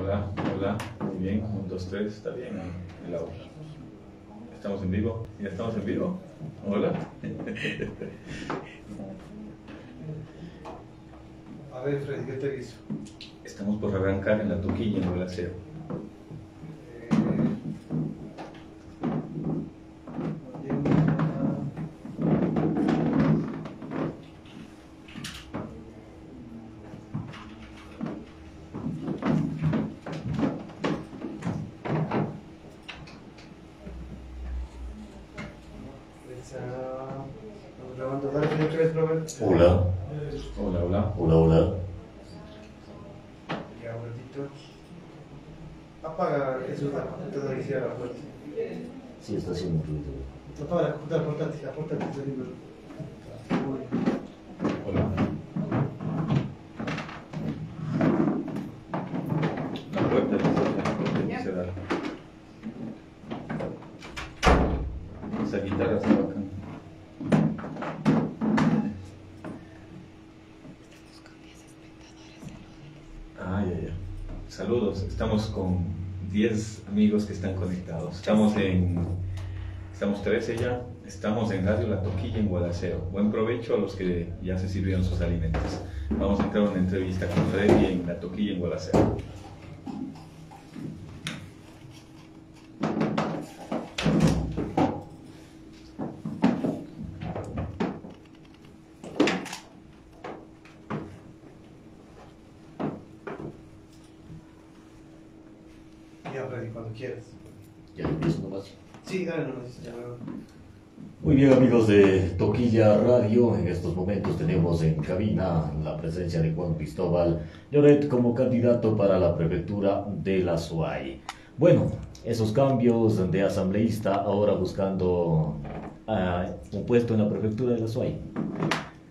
Hola, hola, muy bien, 1, 2, 3, está bien el audio. ¿Estamos en vivo? ¿Ya estamos en vivo? Hola. A ver, Freddy, ¿qué te hizo? Estamos por arrancar en la toquilla en Gualaceo. Estamos grabando. Dale, Freddy, otra vez, Robert. Hola, Hola, hola. hola, hola. Ya, gordito. Apaga eso, la computadora y cierra la puerta. Sí, está haciendo un ruido. Apaga la computadora, la portátil, está libre. Hola. La puerta dice dar. Esa guitarra está bacán. Ah, ya, ya. Saludos, estamos con 10 amigos que están conectados. Estamos 13 ya. Estamos en Radio La Toquilla en Gualaceo. Buen provecho a los que ya se sirvieron sus alimentos. Vamos a entrar a una entrevista con Freddy en La Toquilla en Gualaceo. Ya, Freddy, cuando quieras. Ya empiezo nomás. Sí, dale nomás, ya luego. Muy bien, amigos de Toquilla Radio, en estos momentos tenemos en cabina la presencia de Juan Cristóbal Lloret como candidato para la prefectura de la SUAY. Bueno, esos cambios de asambleísta ahora buscando un puesto en la prefectura de la SUAY.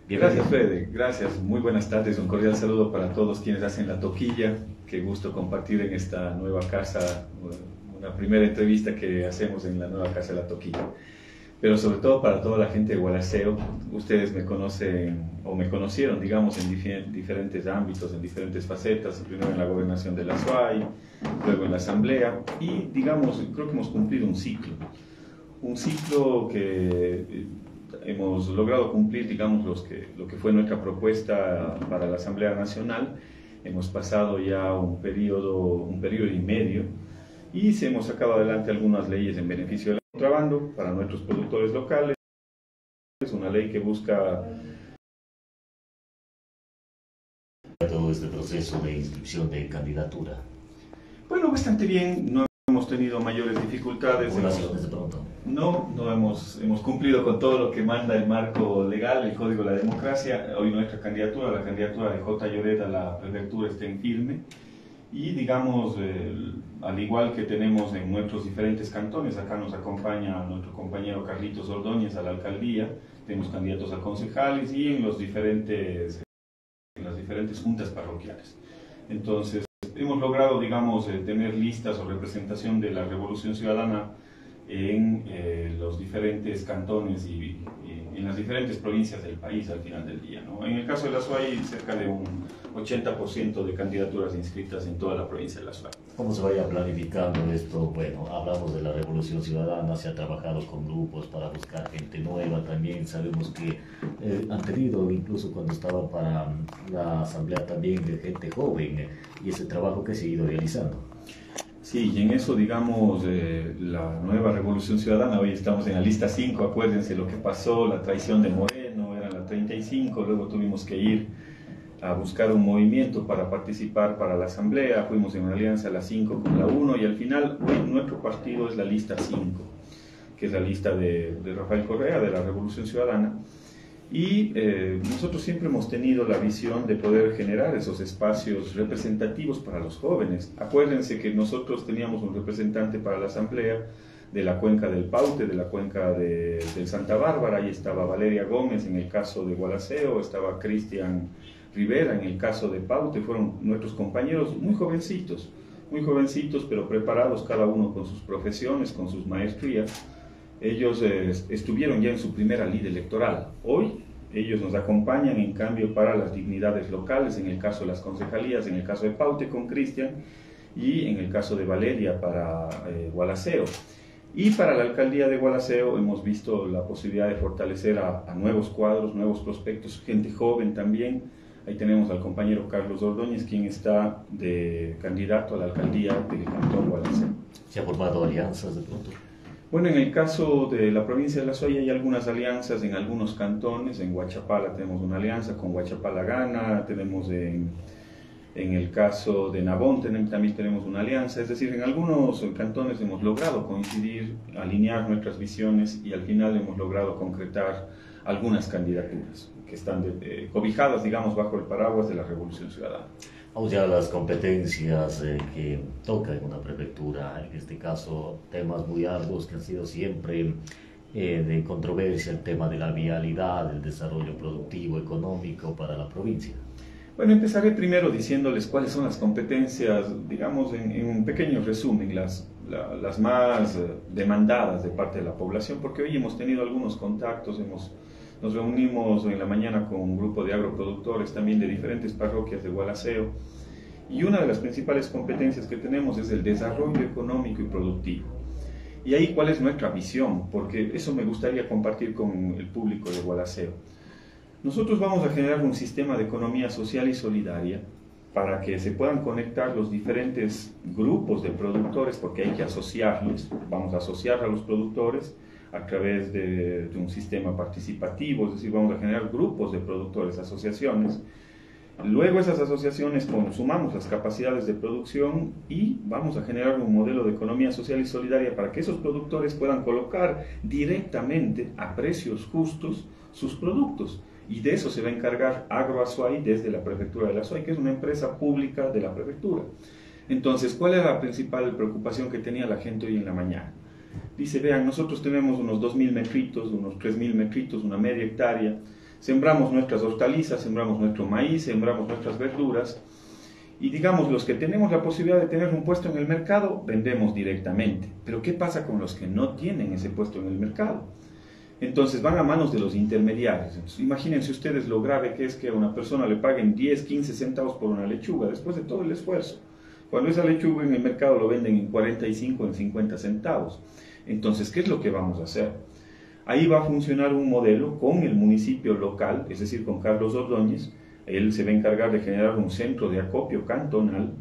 Gracias, Fede. Gracias. Muy buenas tardes. Un cordial saludo para todos quienes hacen La Toquilla. Qué gusto compartir en esta nueva casa, una primera entrevista que hacemos en la nueva casa de La Toquilla. Pero sobre todo para toda la gente de Gualaceo. Ustedes me conocen o me conocieron, digamos, en diferentes ámbitos, en diferentes facetas. Primero en la gobernación de la SUAY, luego en la asamblea. Y, digamos, creo que hemos cumplido un ciclo. Un ciclo que hemos logrado cumplir, digamos, lo que fue nuestra propuesta para la Asamblea Nacional. Hemos pasado ya un periodo y medio y se hemos sacado adelante algunas leyes en beneficio del contrabando para nuestros productores locales. Es una ley que busca Todo este proceso de inscripción de candidatura. Bueno, bastante bien, no hemos tenido mayores dificultades. Poblaciones de pronto. No hemos cumplido con todo lo que manda el marco legal, el Código de la Democracia. Hoy nuestra candidatura, la candidatura de J. Lloret a la prefectura está en firme. Y digamos, al igual que tenemos en nuestros diferentes cantones, acá nos acompaña nuestro compañero Carlitos Ordóñez a la alcaldía, tenemos candidatos a concejales y en las diferentes juntas parroquiales. Entonces, hemos logrado, digamos, tener listas o representación de la Revolución Ciudadana en los diferentes cantones y en las diferentes provincias del país al final del día, ¿no? En el caso de la SUAY, cerca de un 80% de candidaturas inscritas en toda la provincia de la SUAY. ¿Cómo se vaya planificando esto? Bueno, hablamos de la Revolución Ciudadana, se ha trabajado con grupos para buscar gente nueva, también sabemos que han tenido, incluso cuando estaba para la asamblea también, de gente joven, y ese trabajo que se ha ido realizando. Sí, y en eso, digamos, la nueva Revolución Ciudadana, hoy estamos en la lista 5, acuérdense lo que pasó, la traición de Moreno, era la 35, luego tuvimos que ir a buscar un movimiento para participar para la asamblea, fuimos en una alianza a la 5 con la 1 y al final hoy nuestro partido es la lista 5, que es la lista de Rafael Correa, de la Revolución Ciudadana. Y nosotros siempre hemos tenido la visión de poder generar esos espacios representativos para los jóvenes. Acuérdense que nosotros teníamos un representante para la asamblea de la cuenca del Paute, de la cuenca del Santa Bárbara, ahí estaba Valeria Gómez en el caso de Gualaceo, estaba Cristian Rivera en el caso de Paute, fueron nuestros compañeros muy jovencitos pero preparados cada uno con sus profesiones, con sus maestrías. Ellos estuvieron ya en su primera lid electoral. Hoy ellos nos acompañan en cambio para las dignidades locales, en el caso de las concejalías, en el caso de Paute con Cristian, y en el caso de Valeria para Gualaceo. Y para la alcaldía de Gualaceo hemos visto la posibilidad de fortalecer a nuevos cuadros, nuevos prospectos, gente joven también. Ahí tenemos al compañero Carlos Ordóñez, quien está de candidato a la alcaldía del cantón Gualaceo. ¿Se ha formado alianzas de pronto? Bueno, en el caso de la provincia de La Suay hay algunas alianzas en algunos cantones. En Huachapala tenemos una alianza con Huachapala Gana, tenemos en el caso de Nabón también tenemos una alianza, es decir, en algunos cantones hemos logrado coincidir, alinear nuestras visiones y al final hemos logrado concretar algunas candidaturas que están cobijadas, digamos, bajo el paraguas de la Revolución Ciudadana. Vamos ya a las competencias que toca en una prefectura, en este caso temas muy arduos que han sido siempre de controversia, el tema de la vialidad, el desarrollo productivo, económico para la provincia. Bueno, empezaré primero diciéndoles cuáles son las competencias, digamos, en un pequeño resumen, las más demandadas de parte de la población, porque hoy hemos tenido algunos contactos, nos reunimos en la mañana con un grupo de agroproductores también de diferentes parroquias de Gualaceo, y una de las principales competencias que tenemos es el desarrollo económico y productivo. Y ahí, ¿cuál es nuestra visión? Porque eso me gustaría compartir con el público de Gualaceo. Nosotros vamos a generar un sistema de economía social y solidaria para que se puedan conectar los diferentes grupos de productores, porque hay que asociarlos, vamos a asociar a los productores a través de un sistema participativo, es decir, vamos a generar grupos de productores, asociaciones. Luego esas asociaciones sumamos las capacidades de producción y vamos a generar un modelo de economía social y solidaria para que esos productores puedan colocar directamente a precios justos sus productos. Y de eso se va a encargar Agroazuay desde la prefectura de La Suay, que es una empresa pública de la prefectura. Entonces, ¿cuál era la principal preocupación que tenía la gente hoy en la mañana? Dice, vean, nosotros tenemos unos 2.000 metritos, unos 3.000 metritos, una media hectárea, sembramos nuestras hortalizas, sembramos nuestro maíz, sembramos nuestras verduras, y digamos, los que tenemos la posibilidad de tener un puesto en el mercado, vendemos directamente. Pero ¿qué pasa con los que no tienen ese puesto en el mercado? Entonces van a manos de los intermediarios. Entonces, imagínense ustedes lo grave que es que a una persona le paguen 10, 15 centavos por una lechuga, después de todo el esfuerzo. Cuando esa lechuga en el mercado lo venden en 45, en 50 centavos. Entonces, ¿qué es lo que vamos a hacer? Ahí va a funcionar un modelo con el municipio local, es decir, con Carlos Ordóñez. Él se va a encargar de generar un centro de acopio cantonal.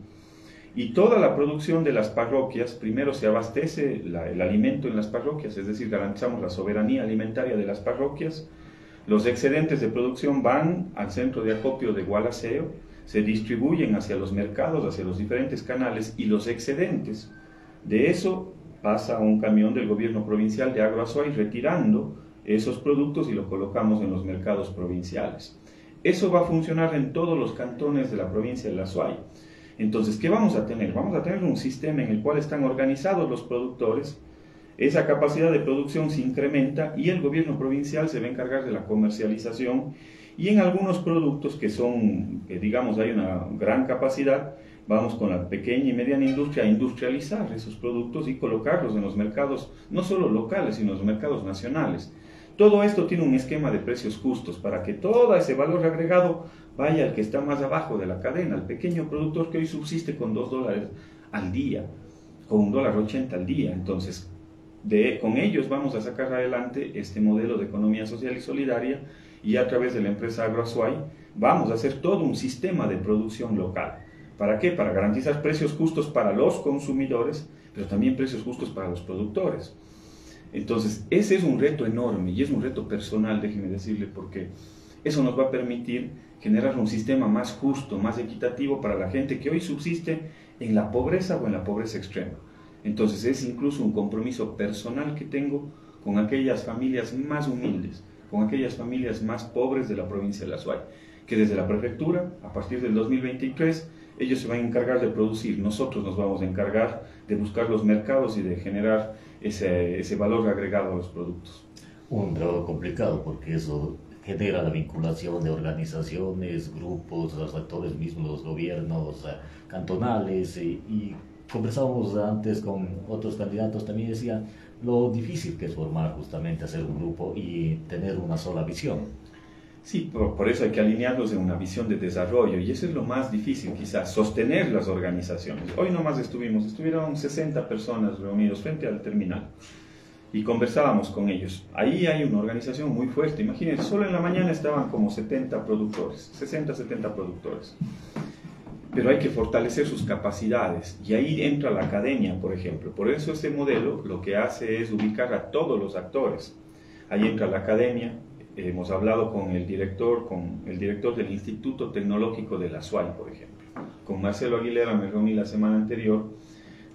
Y toda la producción de las parroquias, primero se abastece el alimento en las parroquias, es decir, garantizamos la soberanía alimentaria de las parroquias. Los excedentes de producción van al centro de acopio de Gualaceo, se distribuyen hacia los mercados, hacia los diferentes canales, y los excedentes de eso pasa a un camión del gobierno provincial de Agroazuay retirando esos productos y lo colocamos en los mercados provinciales. Eso va a funcionar en todos los cantones de la provincia de La Suay. Entonces, ¿qué vamos a tener? Vamos a tener un sistema en el cual están organizados los productores, esa capacidad de producción se incrementa y el gobierno provincial se va a encargar de la comercialización y en algunos productos que son, digamos, hay una gran capacidad, vamos con la pequeña y mediana industria a industrializar esos productos y colocarlos en los mercados, no solo locales, sino en los mercados nacionales. Todo esto tiene un esquema de precios justos para que todo ese valor agregado vaya al que está más abajo de la cadena, al pequeño productor que hoy subsiste con $2 al día, con $1.80 al día. Entonces, con ellos vamos a sacar adelante este modelo de economía social y solidaria y a través de la empresa Agroazuay vamos a hacer todo un sistema de producción local. ¿Para qué? Para garantizar precios justos para los consumidores, pero también precios justos para los productores. Entonces, ese es un reto enorme y es un reto personal, déjeme decirle, porque eso nos va a permitir generar un sistema más justo, más equitativo para la gente que hoy subsiste en la pobreza o en la pobreza extrema. Entonces, es incluso un compromiso personal que tengo con aquellas familias más humildes, con aquellas familias más pobres de la provincia de La Suay, que desde la prefectura, a partir del 2023, ellos se van a encargar de producir, nosotros nos vamos a encargar de buscar los mercados y de generar ese valor agregado a los productos. Un trabajo complicado porque eso genera la vinculación de organizaciones, grupos, los actores mismos, los gobiernos cantonales y conversábamos antes con otros candidatos, también decían lo difícil que es formar justamente, hacer un grupo y tener una sola visión. Sí, por eso hay que alinearlos en una visión de desarrollo y eso es lo más difícil quizás, sostener las organizaciones. Hoy nomás estuvieron 60 personas reunidos frente al terminal y conversábamos con ellos. Ahí hay una organización muy fuerte, imagínense, solo en la mañana estaban como 70 productores, 60, 70 productores. Pero hay que fortalecer sus capacidades y ahí entra la academia, por ejemplo. Por eso este modelo lo que hace es ubicar a todos los actores. Ahí entra la academia. Hemos hablado con el director del Instituto Tecnológico de la SUAY, por ejemplo. Con Marcelo Aguilera me reuní la semana anterior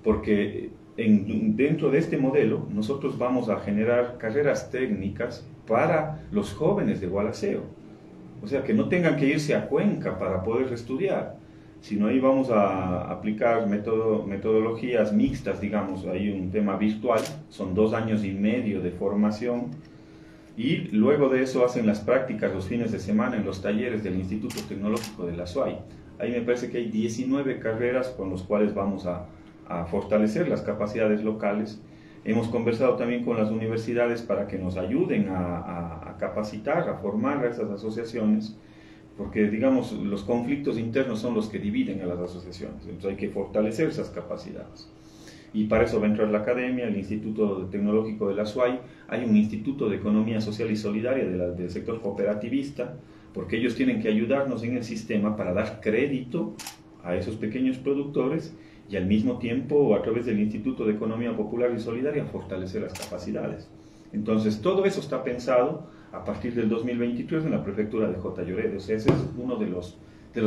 porque dentro de este modelo nosotros vamos a generar carreras técnicas para los jóvenes de Gualaceo. O sea, que no tengan que irse a Cuenca para poder estudiar, sino ahí vamos a aplicar metodologías mixtas, digamos. Hay un tema virtual, son 2 años y medio de formación. Y luego de eso hacen las prácticas los fines de semana en los talleres del Instituto Tecnológico de la SUAY. Ahí me parece que hay 19 carreras con las cuales vamos a fortalecer las capacidades locales. Hemos conversado también con las universidades para que nos ayuden a capacitar, a formar a esas asociaciones, porque digamos los conflictos internos son los que dividen a las asociaciones, entonces hay que fortalecer esas capacidades. Y para eso va a entrar la academia, el Instituto Tecnológico de la SUAY, hay un Instituto de Economía Social y Solidaria del sector cooperativista, porque ellos tienen que ayudarnos en el sistema para dar crédito a esos pequeños productores y al mismo tiempo, a través del Instituto de Economía Popular y Solidaria, fortalecer las capacidades. Entonces, todo eso está pensado a partir del 2023 en la prefectura de J. Lloret. O sea, ese es uno de los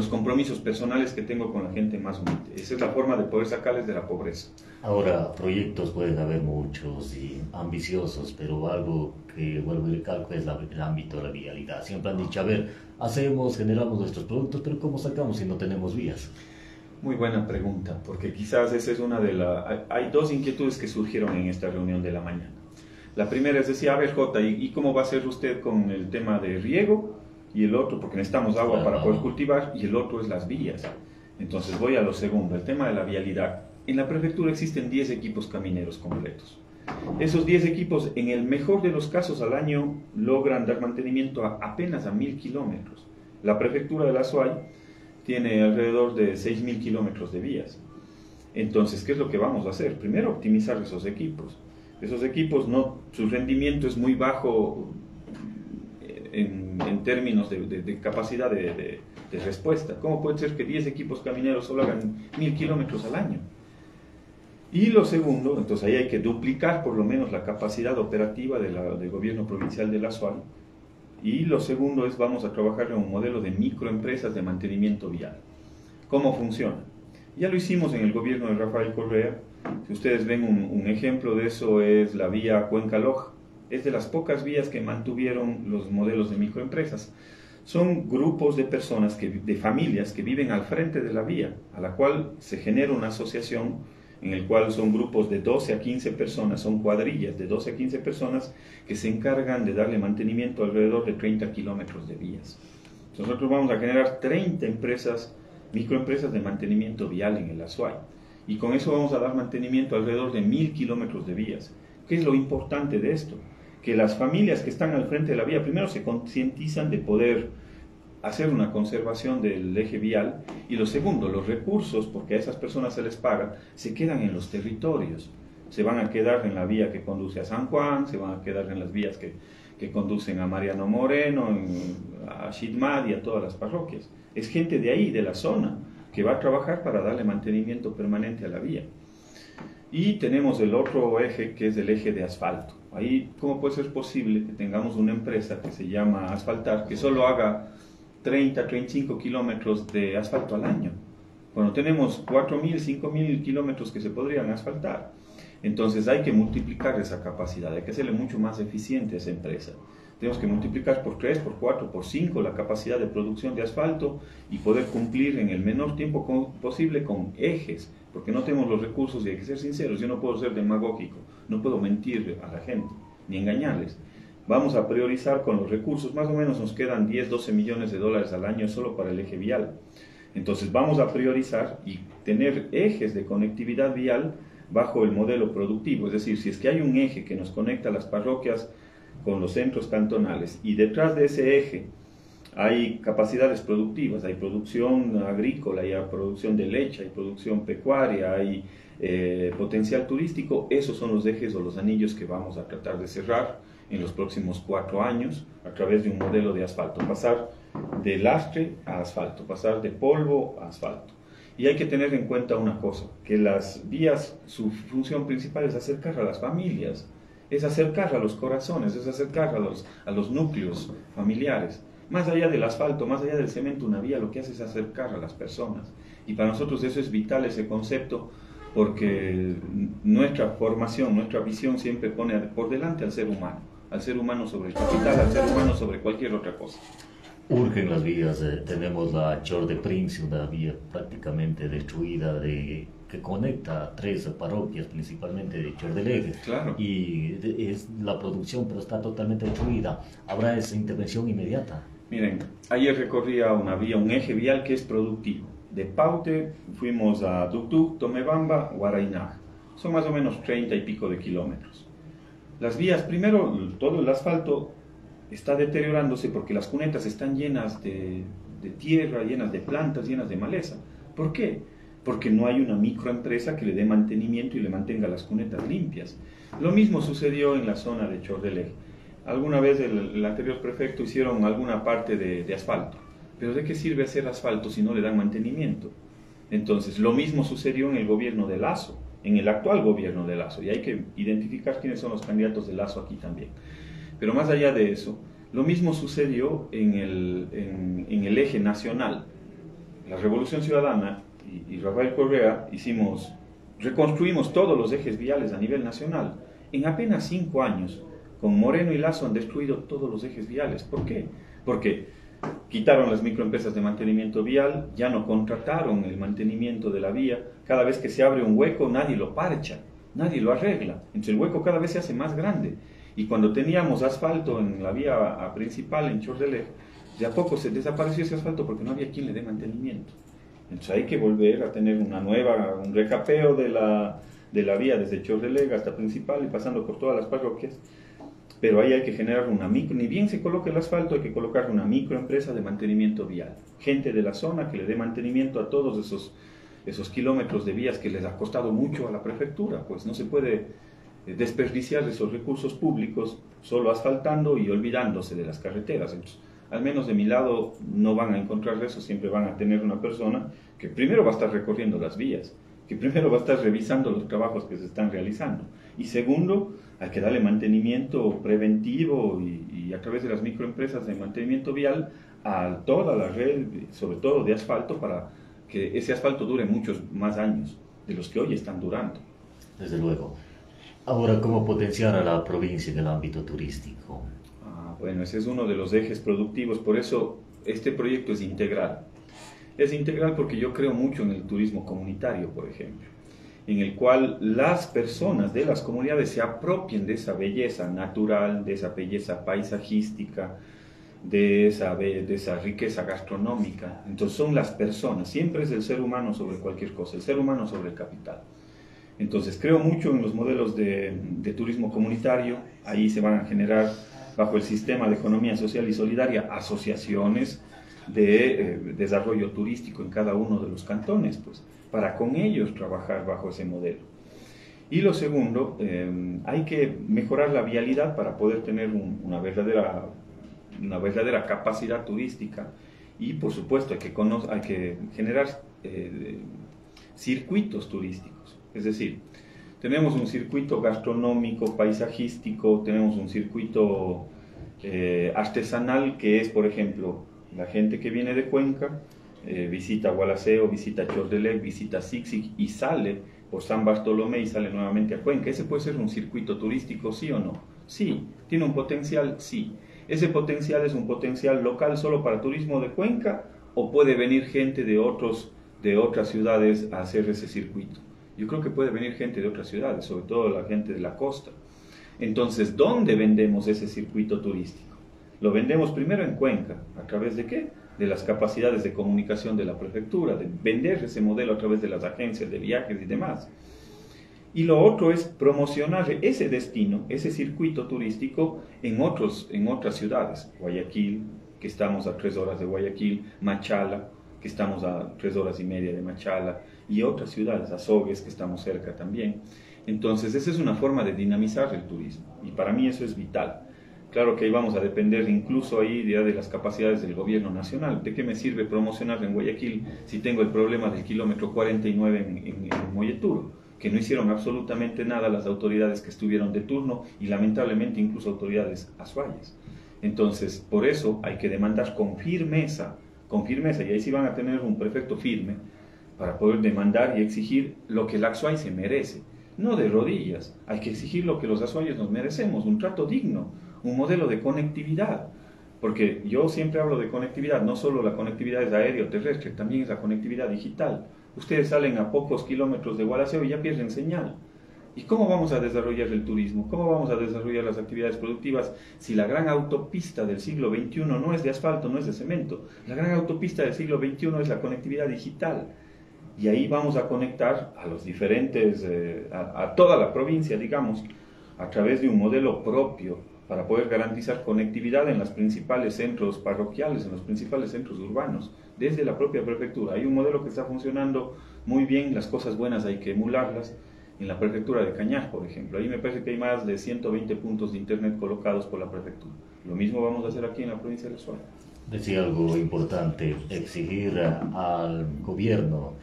compromisos personales que tengo con la gente más humilde. Esa es la forma de poder sacarles de la pobreza. Ahora, proyectos pueden haber muchos y ambiciosos, pero algo que vuelvo y recalco es el ámbito de la vialidad. Siempre han dicho, a ver, generamos nuestros productos, pero ¿cómo sacamos si no tenemos vías? Muy buena pregunta, porque quizás esa es una de las... Hay 2 inquietudes que surgieron en esta reunión de la mañana. La primera es decir, a ver, Jota, ¿y cómo va a ser usted con el tema de riego? Y el otro, porque necesitamos agua para poder cultivar, y el otro es las vías. Entonces voy a lo segundo, el tema de la vialidad. En la prefectura existen 10 equipos camineros completos. Esos 10 equipos, en el mejor de los casos al año, logran dar mantenimiento apenas a 1000 kilómetros. La prefectura de la SUAY tiene alrededor de 6000 kilómetros de vías. Entonces, ¿qué es lo que vamos a hacer? Primero, optimizar esos equipos. Esos equipos, su rendimiento es muy bajo en términos de capacidad de respuesta. ¿Cómo puede ser que 10 equipos camineros solo hagan 1000 kilómetros al año? Y lo segundo, entonces ahí hay que duplicar por lo menos la capacidad operativa del gobierno provincial de la SUAY. Y lo segundo es, vamos a trabajar en un modelo de microempresas de mantenimiento vial. ¿Cómo funciona? Ya lo hicimos en el gobierno de Rafael Correa. Si ustedes ven un ejemplo de eso es la vía Cuenca-Loja. Es de las pocas vías que mantuvieron los modelos de microempresas. Son grupos de personas, de familias que viven al frente de la vía, a la cual se genera una asociación en el cual son grupos de 12 a 15 personas, son cuadrillas de 12 a 15 personas que se encargan de darle mantenimiento alrededor de 30 kilómetros de vías. Nosotros vamos a generar 30 microempresas de mantenimiento vial en el Azuay, y con eso vamos a dar mantenimiento alrededor de 1000 kilómetros de vías. ¿Qué es lo importante de esto? Que las familias que están al frente de la vía primero se concientizan de poder hacer una conservación del eje vial, y lo segundo, los recursos, porque a esas personas se les paga, se quedan en los territorios. Se van a quedar en la vía que conduce a San Juan, se van a quedar en las vías que conducen a Mariano Moreno, a Xidmad y a todas las parroquias. Es gente de ahí, de la zona, que va a trabajar para darle mantenimiento permanente a la vía. Y tenemos el otro eje, que es el eje de asfalto. Ahí, ¿cómo puede ser posible que tengamos una empresa que se llama Asfaltar, que solo haga 30, 35 kilómetros de asfalto al año, cuando tenemos 4.000, 5.000 kilómetros que se podrían asfaltar? Entonces hay que multiplicar esa capacidad, hay que hacerle mucho más eficiente a esa empresa. Tenemos que multiplicar por 3, por 4, por 5 la capacidad de producción de asfalto y poder cumplir en el menor tiempo posible con ejes, porque no tenemos los recursos y hay que ser sinceros. Yo no puedo ser demagógico, no puedo mentir a la gente, ni engañarles. Vamos a priorizar con los recursos, más o menos nos quedan 10, 12 millones de dólares al año solo para el eje vial. Entonces vamos a priorizar y tener ejes de conectividad vial bajo el modelo productivo. Es decir, si es que hay un eje que nos conecta a las parroquias con los centros cantonales y detrás de ese eje hay capacidades productivas, hay producción agrícola, hay producción de leche, hay producción pecuaria, hay potencial turístico. Esos son los ejes o los anillos que vamos a tratar de cerrar en los próximos 4 años a través de un modelo de asfalto, pasar de lastre a asfalto, pasar de polvo a asfalto. Y hay que tener en cuenta una cosa, que las vías, su función principal es acercar a las familias, es acercar a los corazones, es acercar a los núcleos familiares. Más allá del asfalto, más allá del cemento, una vía lo que hace es acercar a las personas. Y para nosotros eso es vital, ese concepto, porque nuestra formación, nuestra visión siempre pone por delante al ser humano sobre el capital, al ser humano sobre cualquier otra cosa. Urgen las vías, tenemos la Chor de Prince, una vía prácticamente destruida que conecta a 3 parroquias, principalmente de Chor de Lege. Claro. Y es la producción, pero está totalmente destruida. ¿Habrá esa intervención inmediata? Miren, ayer recorría una vía, un eje vial que es productivo. De Paute fuimos a Ducduc, Tomebamba, Guaraynaj. Son más o menos 30 y pico de kilómetros. Las vías, primero, todo el asfalto está deteriorándose porque las cunetas están llenas de tierra, llenas de plantas, llenas de maleza. ¿Por qué? Porque no hay una microempresa que le dé mantenimiento y le mantenga las cunetas limpias. Lo mismo sucedió en la zona de Chor de Lege. Alguna vez el anterior prefecto hicieron alguna parte de asfalto, pero ¿de qué sirve hacer asfalto si no le dan mantenimiento? Entonces, lo mismo sucedió en el gobierno de Lasso, en el actual gobierno de Lasso, y hay que identificar quiénes son los candidatos de Lasso aquí también. Pero más allá de eso, lo mismo sucedió en el eje nacional. La Revolución Ciudadana y Rafael Correa reconstruimos todos los ejes viales a nivel nacional. En apenas 5 años, con Moreno y Lasso han destruido todos los ejes viales. ¿Por qué? Porque quitaron las microempresas de mantenimiento vial, ya no contrataron el mantenimiento de la vía. Cada vez que se abre un hueco, nadie lo parcha, nadie lo arregla. Entonces el hueco cada vez se hace más grande. Y cuando teníamos asfalto en la vía principal en Chor de Lege, de a poco se desapareció ese asfalto porque no había quien le dé mantenimiento. Entonces hay que volver a tener un recapeo de la vía desde Chor de Lege hasta principal y pasando por todas las parroquias. Pero ahí hay que generar ni bien se coloque el asfalto, hay que colocar una microempresa de mantenimiento vial. Gente de la zona que le dé mantenimiento a todos esos kilómetros de vías que les ha costado mucho a la prefectura, pues no se puede desperdiciar esos recursos públicos solo asfaltando y olvidándose de las carreteras. Entonces, al menos de mi lado no van a encontrar eso, siempre van a tener una persona que primero va a estar recorriendo las vías, que primero va a estar revisando los trabajos que se están realizando, y segundo, hay que darle mantenimiento preventivo y a través de las microempresas de mantenimiento vial a toda la red, sobre todo de asfalto, para que ese asfalto dure muchos más años de los que hoy están durando. Desde luego. Ahora, ¿cómo potenciar a la provincia en el ámbito turístico? Bueno, ese es uno de los ejes productivos, por eso este proyecto es integral. Es integral porque yo creo mucho en el turismo comunitario, por ejemplo, en el cual las personas de las comunidades se apropien de esa belleza natural, de esa belleza paisajística, de esa riqueza gastronómica. Entonces son las personas, siempre es el ser humano sobre cualquier cosa, el ser humano sobre el capital. Entonces creo mucho en los modelos de turismo comunitario. Ahí se van a generar, bajo el sistema de economía social y solidaria, asociaciones de desarrollo turístico en cada uno de los cantones, pues, para con ellos trabajar bajo ese modelo. Y lo segundo, hay que mejorar la vialidad para poder tener una verdadera capacidad turística, y por supuesto hay que generar circuitos turísticos. Es decir, tenemos un circuito gastronómico, paisajístico, tenemos un circuito artesanal que es, por ejemplo, la gente que viene de Cuenca, visita Gualaceo, visita Chor de Lege, visita Sixic y sale por San Bartolomé y sale nuevamente a Cuenca. ¿Ese puede ser un circuito turístico, sí o no? Sí. ¿Tiene un potencial? Sí. ¿Ese potencial es un potencial local solo para turismo de Cuenca o puede venir gente de otras ciudades a hacer ese circuito? Yo creo que puede venir gente de otras ciudades, sobre todo la gente de la costa. Entonces, ¿dónde vendemos ese circuito turístico? Lo vendemos primero en Cuenca. ¿A través de qué? De las capacidades de comunicación de la prefectura, de vender ese modelo a través de las agencias de viajes y demás. Y lo otro es promocionar ese destino, ese circuito turístico en otras ciudades. Guayaquil, que estamos a 3 horas de Guayaquil, Machala, que estamos a 3 horas y media de Machala, y otras ciudades, Azogues, que estamos cerca también. Entonces, esa es una forma de dinamizar el turismo, y para mí eso es vital. Claro que ahí vamos a depender incluso ahí de las capacidades del gobierno nacional. ¿De qué me sirve promocionar en Guayaquil si tengo el problema del kilómetro 49 en Moyeturo? Que no hicieron absolutamente nada las autoridades que estuvieron de turno y lamentablemente incluso autoridades azuayas. Entonces, por eso hay que demandar con firmeza, y ahí sí van a tener un prefecto firme para poder demandar y exigir lo que el Azuay se merece. No de rodillas, hay que exigir lo que los azuayos nos merecemos, un trato digno, un modelo de conectividad, porque yo siempre hablo de conectividad, no solo la conectividad es aérea o terrestre, también es la conectividad digital. Ustedes salen a pocos kilómetros de Gualaceo y ya pierden señal. ¿Y cómo vamos a desarrollar el turismo? ¿Cómo vamos a desarrollar las actividades productivas si la gran autopista del siglo XXI no es de asfalto, no es de cemento? La gran autopista del siglo XXI es la conectividad digital. Y ahí vamos a conectar a los diferentes, a toda la provincia, digamos, a través de un modelo propio, para poder garantizar conectividad en los principales centros parroquiales, en los principales centros urbanos, desde la propia prefectura. Hay un modelo que está funcionando muy bien, las cosas buenas hay que emularlas, en la prefectura de Cañar, por ejemplo. Ahí me parece que hay más de 120 puntos de internet colocados por la prefectura. Lo mismo vamos a hacer aquí en la provincia de Azuay. Decía algo importante, exigir al gobierno.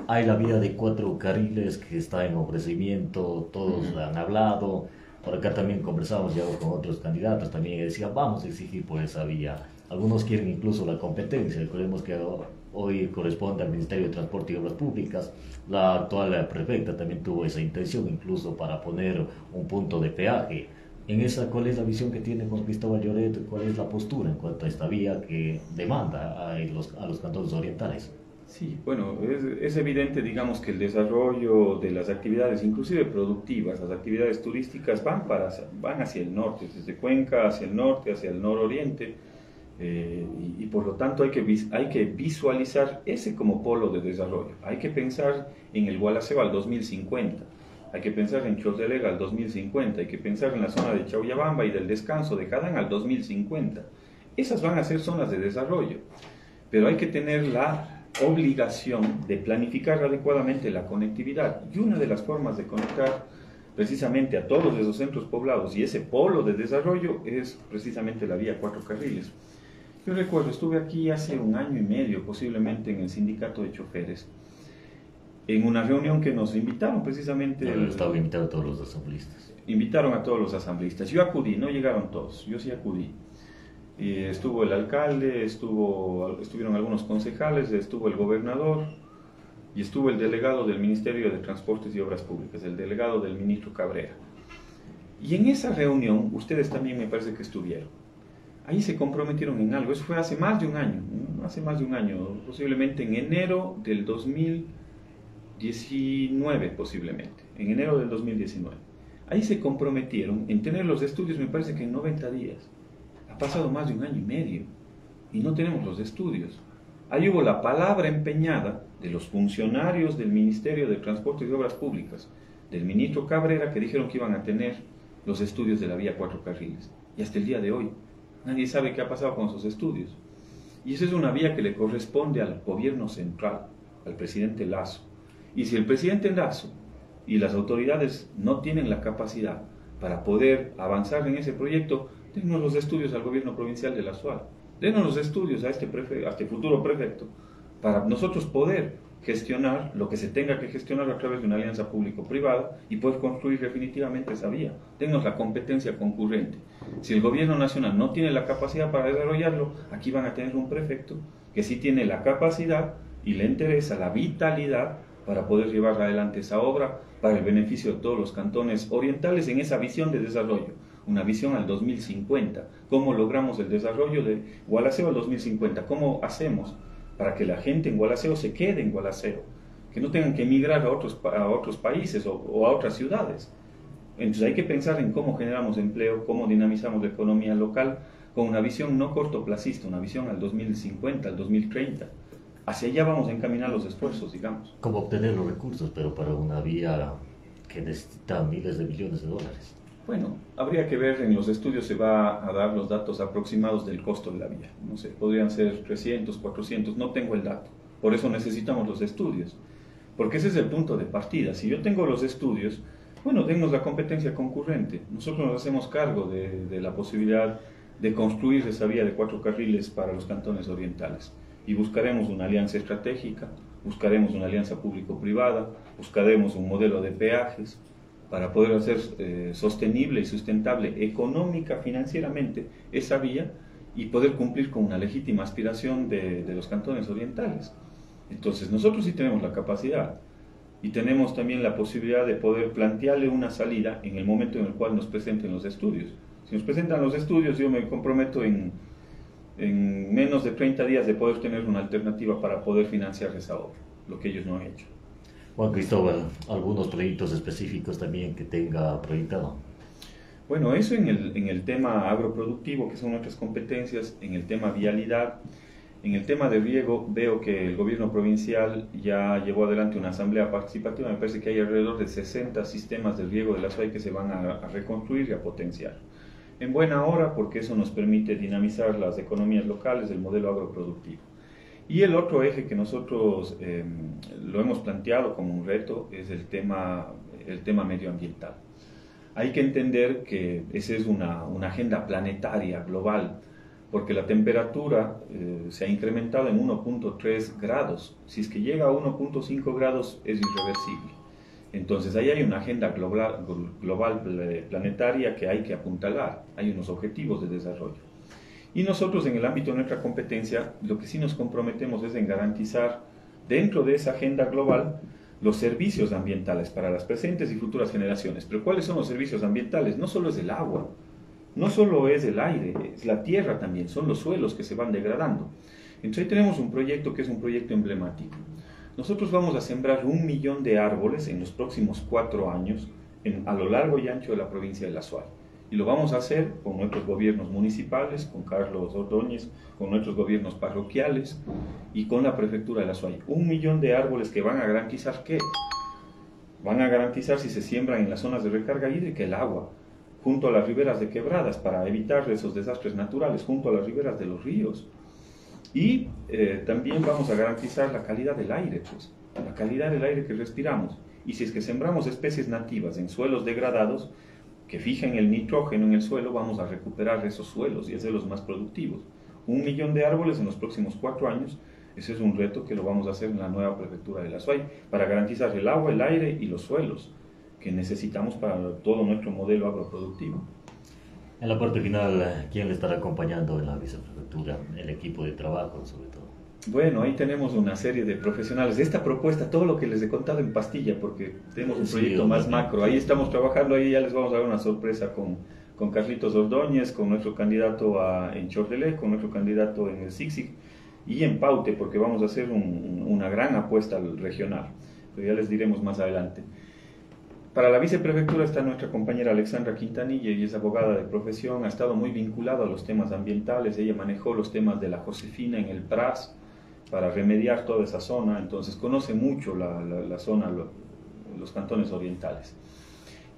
Hay la vía de 4 carriles que está en ofrecimiento, todos han hablado. Por acá también conversamos ya con otros candidatos, también decían vamos a exigir por esa vía. Algunos quieren incluso la competencia, recordemos que hoy corresponde al Ministerio de Transporte y Obras Públicas. La actual prefecta también tuvo esa intención incluso para poner un punto de peaje. En esa, ¿cuál es la visión que tiene Juan Cristóbal Lloret? ¿Cuál es la postura en cuanto a esta vía que demanda a los cantones orientales? Sí, bueno, es evidente, digamos, que el desarrollo de las actividades, inclusive productivas, las actividades turísticas, van hacia el norte, desde Cuenca hacia el norte, hacia el nororiente, y por lo tanto hay que visualizar ese como polo de desarrollo. Hay que pensar en el Gualaceo al 2050, hay que pensar en Chordelega al 2050, hay que pensar en la zona de Chauyabamba y del Descanso de Cadán al 2050. Esas van a ser zonas de desarrollo, pero hay que tener la obligación de planificar adecuadamente la conectividad, y una de las formas de conectar precisamente a todos esos centros poblados y ese polo de desarrollo es precisamente la vía 4 carriles. Yo recuerdo, estuve aquí hace 1 año y medio posiblemente en el sindicato de choferes, en una reunión que nos invitaron precisamente. Estaba invitado a todos los asambleístas. Invitaron a todos los asambleístas. Yo acudí, no llegaron todos, yo sí acudí. Y estuvo el alcalde, estuvieron algunos concejales, estuvo el gobernador y estuvo el delegado del Ministerio de Transportes y Obras Públicas, el delegado del ministro Cabrera. Y en esa reunión, ustedes también me parece que estuvieron. Ahí se comprometieron en algo, eso fue hace más de 1 año, ¿no? Hace más de 1 año, posiblemente en enero del 2019, posiblemente, en enero del 2019. Ahí se comprometieron en tener los estudios, me parece que en 90 días. Ha pasado más de 1 año y medio y no tenemos los estudios. Ahí hubo la palabra empeñada de los funcionarios del Ministerio de Transportes y Obras Públicas, del ministro Cabrera, que dijeron que iban a tener los estudios de la vía 4 carriles. Y hasta el día de hoy, nadie sabe qué ha pasado con esos estudios. Y esa es una vía que le corresponde al gobierno central, al presidente Lasso. Y si el presidente Lasso y las autoridades no tienen la capacidad para poder avanzar en ese proyecto, denos los estudios al gobierno provincial de la Azuay, denos los estudios a este futuro prefecto, para nosotros poder gestionar lo que se tenga que gestionar a través de una alianza público-privada y poder construir definitivamente esa vía. Denos la competencia concurrente. Si el gobierno nacional no tiene la capacidad para desarrollarlo, aquí van a tener un prefecto que sí tiene la capacidad y le interesa la vitalidad para poder llevar adelante esa obra para el beneficio de todos los cantones orientales en esa visión de desarrollo. Una visión al 2050, cómo logramos el desarrollo de Gualaceo al 2050, cómo hacemos para que la gente en Gualaceo se quede en Gualaceo, que no tengan que emigrar a otros países o a otras ciudades. Entonces hay que pensar en cómo generamos empleo, cómo dinamizamos la economía local, con una visión no cortoplacista, una visión al 2050, al 2030. Hacia allá vamos a encaminar los esfuerzos, digamos. ¿Cómo obtener los recursos, pero para una vía que necesita miles de millones de dólares? Bueno, habría que ver, en los estudios se va a dar los datos aproximados del costo de la vía. No sé, podrían ser 300, 400, no tengo el dato. Por eso necesitamos los estudios, porque ese es el punto de partida. Si yo tengo los estudios, bueno, dennos la competencia concurrente. Nosotros nos hacemos cargo de la posibilidad de construir esa vía de 4 carriles para los cantones orientales. Y buscaremos una alianza estratégica, buscaremos una alianza público-privada, buscaremos un modelo de peajes, para poder hacer sostenible y sustentable económica, financieramente, esa vía y poder cumplir con una legítima aspiración de los cantones orientales. Entonces, nosotros sí tenemos la capacidad y tenemos también la posibilidad de poder plantearle una salida en el momento en el cual nos presenten los estudios. Si nos presentan los estudios, yo me comprometo en menos de 30 días de poder tener una alternativa para poder financiar esa obra, lo que ellos no han hecho. Juan Cristóbal, ¿algunos proyectos específicos también que tenga proyectado? Bueno, eso en el tema agroproductivo, que son nuestras competencias, en el tema vialidad, en el tema de riego, veo que el gobierno provincial ya llevó adelante una asamblea participativa. Me parece que hay alrededor de 60 sistemas de riego de la SUAY que se van a reconstruir y a potenciar. En buena hora, porque eso nos permite dinamizar las economías locales del modelo agroproductivo. Y el otro eje que nosotros lo hemos planteado como un reto es el tema medioambiental. Hay que entender que esa es una agenda planetaria, global, porque la temperatura se ha incrementado en 1.3 grados. Si es que llega a 1.5 grados es irreversible. Entonces ahí hay una agenda global planetaria que hay que apuntalar. Hay unos objetivos de desarrollo. Y nosotros en el ámbito de nuestra competencia, lo que sí nos comprometemos es en garantizar dentro de esa agenda global los servicios ambientales para las presentes y futuras generaciones. Pero ¿cuáles son los servicios ambientales? No solo es el agua, no solo es el aire, es la tierra también, son los suelos que se van degradando. Entonces ahí tenemos un proyecto que es un proyecto emblemático. Nosotros vamos a sembrar 1 millón de árboles en los próximos 4 años a lo largo y ancho de la provincia de La Suay. Y lo vamos a hacer con nuestros gobiernos municipales, con Carlos Ordóñez, con nuestros gobiernos parroquiales y con la prefectura de La Suay. 1 millón de árboles que van a garantizar ¿qué? Van a garantizar, si se siembran en las zonas de recarga hídrica, el agua, junto a las riberas de quebradas, para evitar esos desastres naturales, junto a las riberas de los ríos. Y también vamos a garantizar la calidad del aire, pues, la calidad del aire que respiramos. Y si es que sembramos especies nativas en suelos degradados, que fijen el nitrógeno en el suelo, vamos a recuperar esos suelos y hacerlos más productivos. 1 millón de árboles en los próximos 4 años, ese es un reto que lo vamos a hacer en la nueva prefectura de La Suay, para garantizar el agua, el aire y los suelos que necesitamos para todo nuestro modelo agroproductivo. En la parte final, ¿quién le estará acompañando en la viceprefectura? El equipo de trabajo, sobre todo. Bueno, ahí tenemos una serie de profesionales de esta propuesta, todo lo que les he contado en pastilla, porque tenemos un proyecto más macro. Ahí estamos trabajando, ahí ya les vamos a dar una sorpresa con Carlitos Ordóñez, con nuestro candidato en Chordelé, con nuestro candidato en el Sixig y en Paute, porque vamos a hacer una gran apuesta al regional, pero ya les diremos más adelante. Para la viceprefectura está nuestra compañera Alexandra Quintanilla, ella es abogada de profesión, ha estado muy vinculada a los temas ambientales, ella manejó los temas de la Josefina en el Pras, para remediar toda esa zona, entonces conoce mucho la zona, los cantones orientales.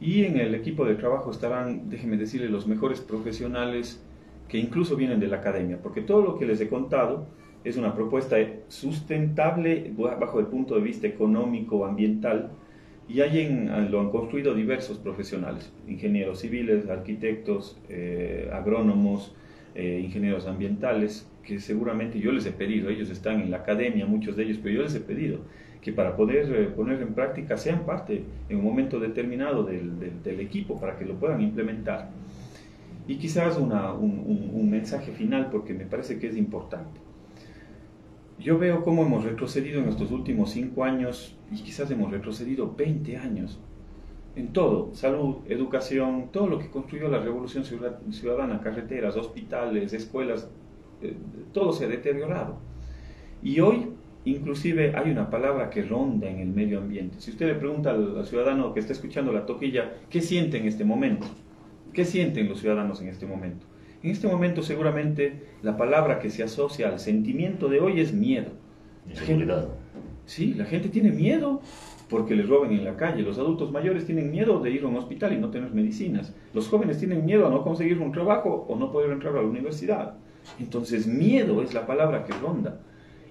Y en el equipo de trabajo estarán, déjenme decirles, los mejores profesionales que incluso vienen de la academia, porque todo lo que les he contado es una propuesta sustentable bajo el punto de vista económico, ambiental, y lo han construido diversos profesionales, ingenieros civiles, arquitectos, agrónomos, ingenieros ambientales, que seguramente yo les he pedido, ellos están en la academia, muchos de ellos, pero yo les he pedido que para poder poner en práctica sean parte en un momento determinado del equipo para que lo puedan implementar. Y quizás un mensaje final, porque me parece que es importante. Yo veo cómo hemos retrocedido en estos últimos 5 años y quizás hemos retrocedido 20 años en todo, salud, educación, todo lo que construyó la Revolución Ciudadana, carreteras, hospitales, escuelas, todo se ha deteriorado. Y hoy, inclusive, hay una palabra que ronda en el medio ambiente. Si usted le pregunta al ciudadano que está escuchando La Toquilla, ¿qué siente en este momento? ¿Qué sienten los ciudadanos en este momento? En este momento, seguramente, la palabra que se asocia al sentimiento de hoy es miedo. Inseguridad. Sí, la gente tiene miedo. porque les roben en la calle. Los adultos mayores tienen miedo de ir a un hospital y no tener medicinas. Los jóvenes tienen miedo a no conseguir un trabajo o no poder entrar a la universidad. Entonces, miedo es la palabra que ronda.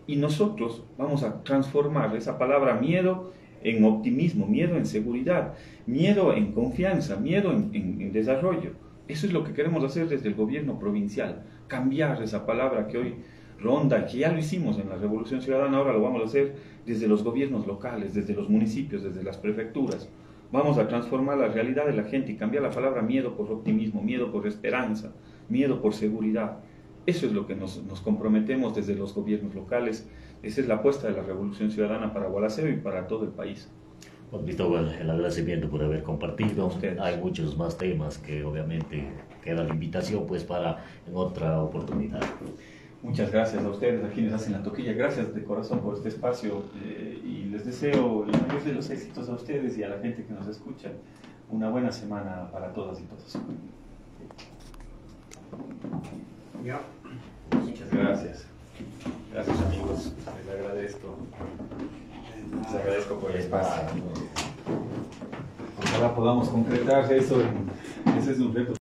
Y nosotros vamos a transformar esa palabra miedo en optimismo, miedo en seguridad, miedo en confianza, miedo en desarrollo. Eso es lo que queremos hacer desde el gobierno provincial, cambiar esa palabra que hoy ronda, que ya lo hicimos en la Revolución Ciudadana, ahora lo vamos a hacer desde los gobiernos locales, desde los municipios, desde las prefecturas. Vamos a transformar la realidad de la gente y cambiar la palabra miedo por optimismo, miedo por esperanza, miedo por seguridad. Eso es lo que nos comprometemos desde los gobiernos locales. Esa es la apuesta de la Revolución Ciudadana para Gualaceo y para todo el país. Juan Cristóbal, el agradecimiento por haber compartido. Ustedes. Hay muchos más temas que obviamente queda la invitación pues para en otra oportunidad. Muchas gracias a ustedes, a quienes hacen la toquilla. Gracias de corazón por este espacio y les deseo el mayor de los éxitos a ustedes y a la gente que nos escucha. Una buena semana para todas y todos. Ya. Muchas gracias. Gracias, amigos. Les agradezco. Les agradezco por el espacio. Ojalá podamos concretar eso. Ese es un reto.